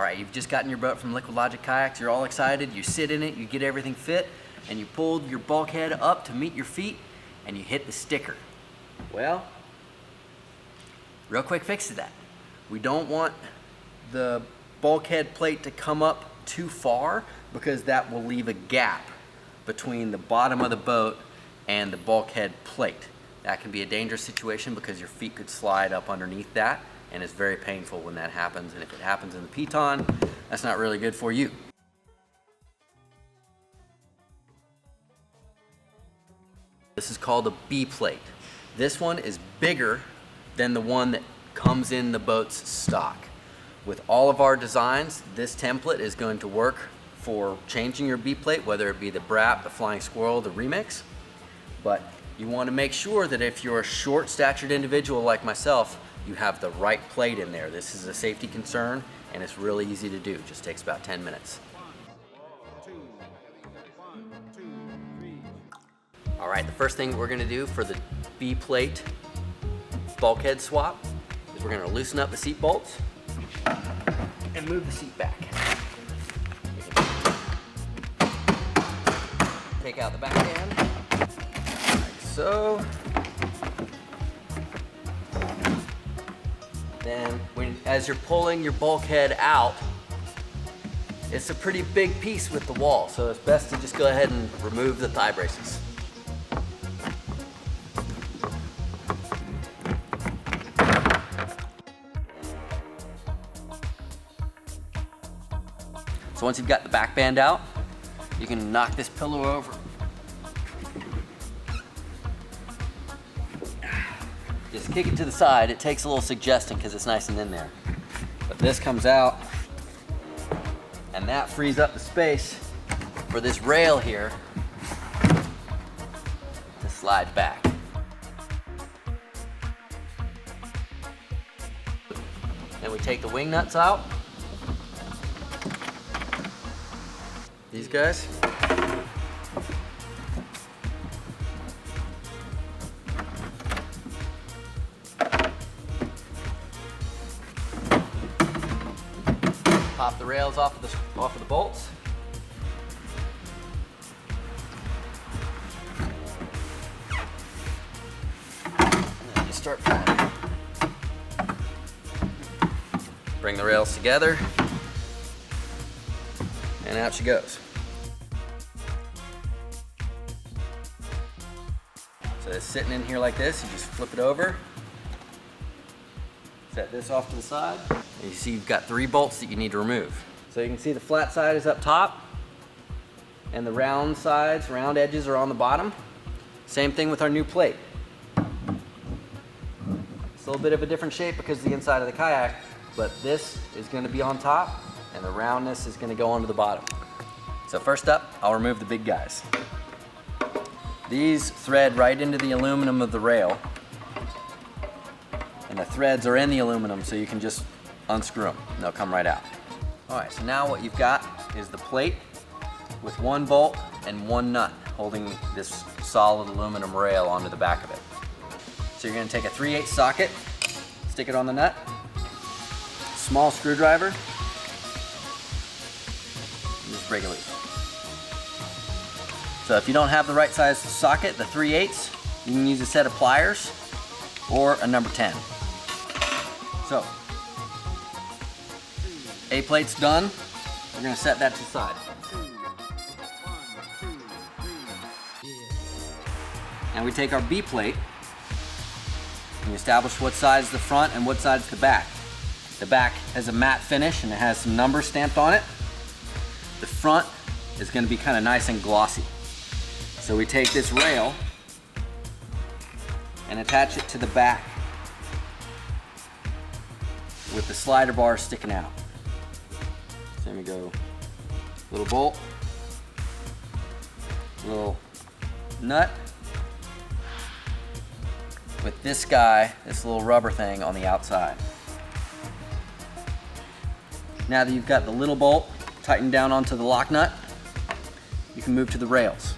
All right, you've just gotten your boat from Liquidlogic Kayaks. You're all excited. You sit in it, you get everything fit, and you pulled your bulkhead up to meet your feet, and you hit the sticker. Well, real quick fix to that. We don't want the bulkhead plate to come up too far because that will leave a gap between the bottom of the boat and the bulkhead plate. That can be a dangerous situation because your feet could slide up underneath that, and it's very painful when that happens. And if it happens in the piton, that's not really good for you. This is called a B plate. This one is bigger than the one that comes in the boat's stock. With all of our designs, this template is going to work for changing your B plate, whether it be the Brap, the Flying Squirrel, the Remix. But you want to make sure that if you're a short-statured individual like myself, you have the right plate in there. This is a safety concern, and it's really easy to do. It just takes about 10 minutes. All right, the first thing we're gonna do for the B plate bulkhead swap is we're gonna loosen up the seat bolts and move the seat back. Take out the backband, like so. Then as you're pulling your bulkhead out, it's a pretty big piece with the wall, so it's best to just go ahead and remove the thigh braces. So once you've got the backband out, you can knock this pillow over. Just kick it to the side. It takes a little suggesting because it's nice and in there. But this comes out, and that frees up the space for this rail here to slide back. Then we take the wing nuts out. These guys. Pop the rails off of the bolts. And then you start pulling. Bring the rails together, and out she goes. So it's sitting in here like this. You just flip it over, set this off to the side, and you see you've got 3 bolts that you need to remove. So you can see the flat side is up top, and the round sides, round edges are on the bottom. Same thing with our new plate. It's a little bit of a different shape because of the inside of the kayak, but this is going to be on top, and the roundness is going to go onto the bottom. So first up, I'll remove the big guys. These thread right into the aluminum of the rail, and the threads are in the aluminum, so you can just unscrew them and they'll come right out. All right, so now what you've got is the plate with 1 bolt and 1 nut holding this solid aluminum rail onto the back of it. So you're gonna take a 3/8 socket, stick it on the nut, small screwdriver, and just break it loose. So if you don't have the right size socket, the 3/8, you can use a set of pliers or a number 10. So, A plate's done. We're gonna set that to the side. Now we take our B plate and we establish what side's the front and what side's the back. The back has a matte finish and it has some numbers stamped on it. The front is gonna be kind of nice and glossy. So we take this rail and attach it to the back with the slider bar sticking out. So we go little bolt, little nut, with this guy, this little rubber thing on the outside. Now that you've got the little bolt tightened down onto the lock nut, you can move to the rails.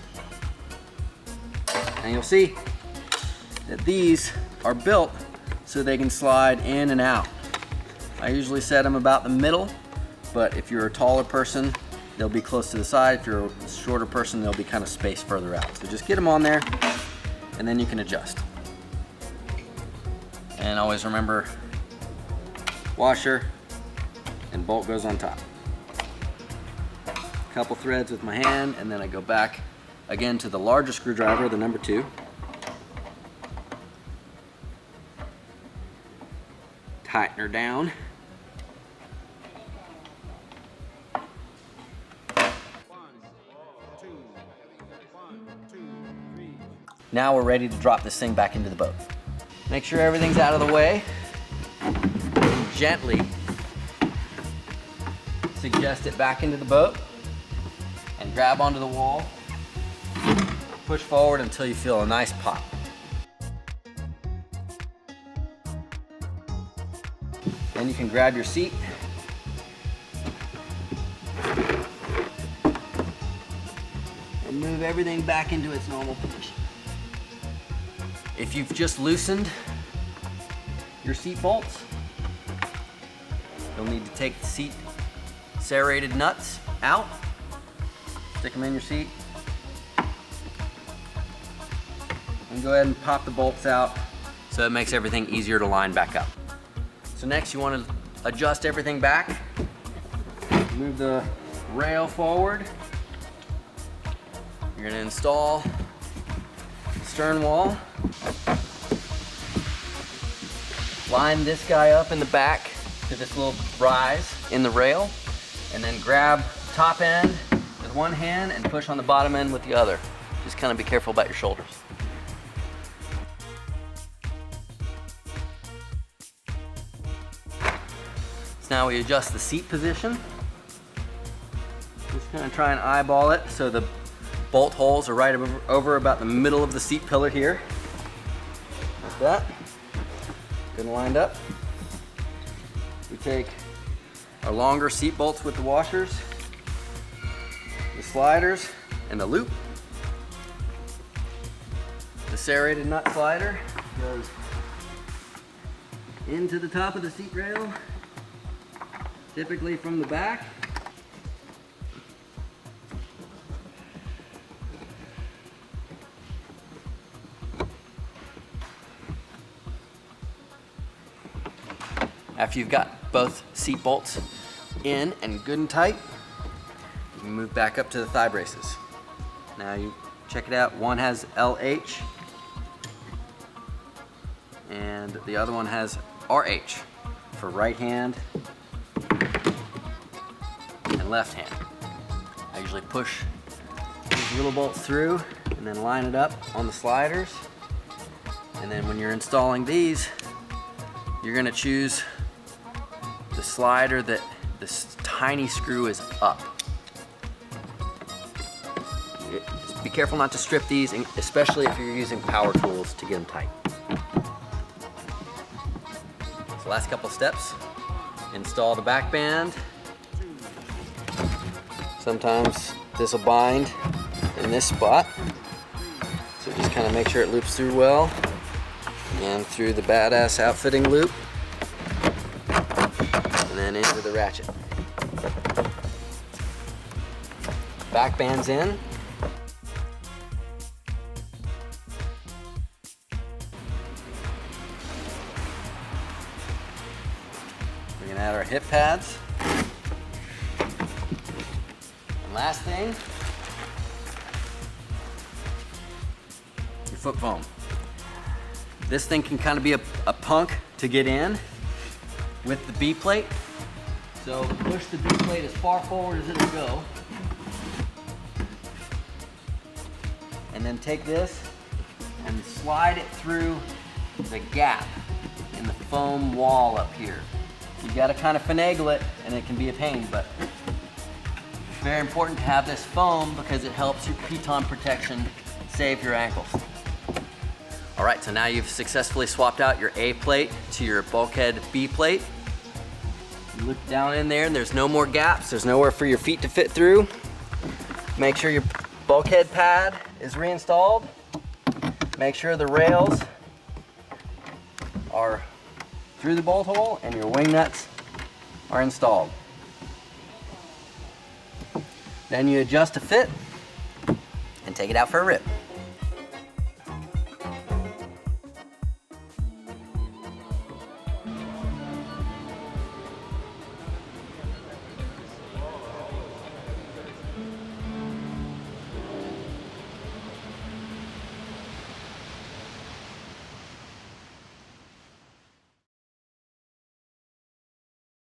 And you'll see that these are built so they can slide in and out. I usually set them about the middle but if you're a taller person, they'll be close to the side. If you're a shorter person, they'll be kind of spaced further out. So just get them on there, and then you can adjust. And always remember, washer and bolt goes on top. Couple threads with my hand, and then I go back again to the larger screwdriver, the number 2. Tighten her down. Now we're ready to drop this thing back into the boat. Make sure everything's out of the way. And gently suggest it back into the boat and grab onto the wall. Push forward until you feel a nice pop. Then you can grab your seat and move everything back into its normal position. If you've just loosened your seat bolts, you'll need to take the seat serrated nuts out, stick them in your seat, and go ahead and pop the bolts out so it makes everything easier to line back up. So next you want to adjust everything back. Move the rail forward. You're going to install the stern wall. Line this guy up in the back to this little rise in the rail, and then grab top end with one hand and push on the bottom end with the other. Just kind of be careful about your shoulders. So now we adjust the seat position. Just kind of try and eyeball it so the bolt holes are right over about the middle of the seat pillar here. Like that. Good and lined up. We take our longer seat bolts with the washers, the sliders, and the loop. The serrated nut slider goes into the top of the seat rail, typically from the back. After you've got both seat bolts in and good and tight, you can move back up to the thigh braces. Now you check it out. One has LH and the other one has RH for right hand and left hand. I usually push these little bolts through and then line it up on the sliders. And then when you're installing these, you're going to choose the slider that this tiny screw is up. Just be careful not to strip these, especially if you're using power tools to get them tight. So last couple steps, install the backband. Sometimes this will bind in this spot, so just kind of make sure it loops through well, and through the badass outfitting loop, and then into the ratchet. Backband's in. We're gonna add our hip pads. And last thing, your foot foam. This thing can kind of be a punk to get in with the B plate. So push the B plate as far forward as it'll go. And then take this and slide it through the gap in the foam wall up here. You gotta kind of finagle it, and it can be a pain, but it's very important to have this foam because it helps your piton protection save your ankles. All right, so now you've successfully swapped out your A plate to your Bulkhead B plate. You look down in there and there's no more gaps. There's nowhere for your feet to fit through. Make sure your bulkhead pad is reinstalled. Make sure the rails are through the bolt hole and your wing nuts are installed. Then you adjust to fit and take it out for a rip.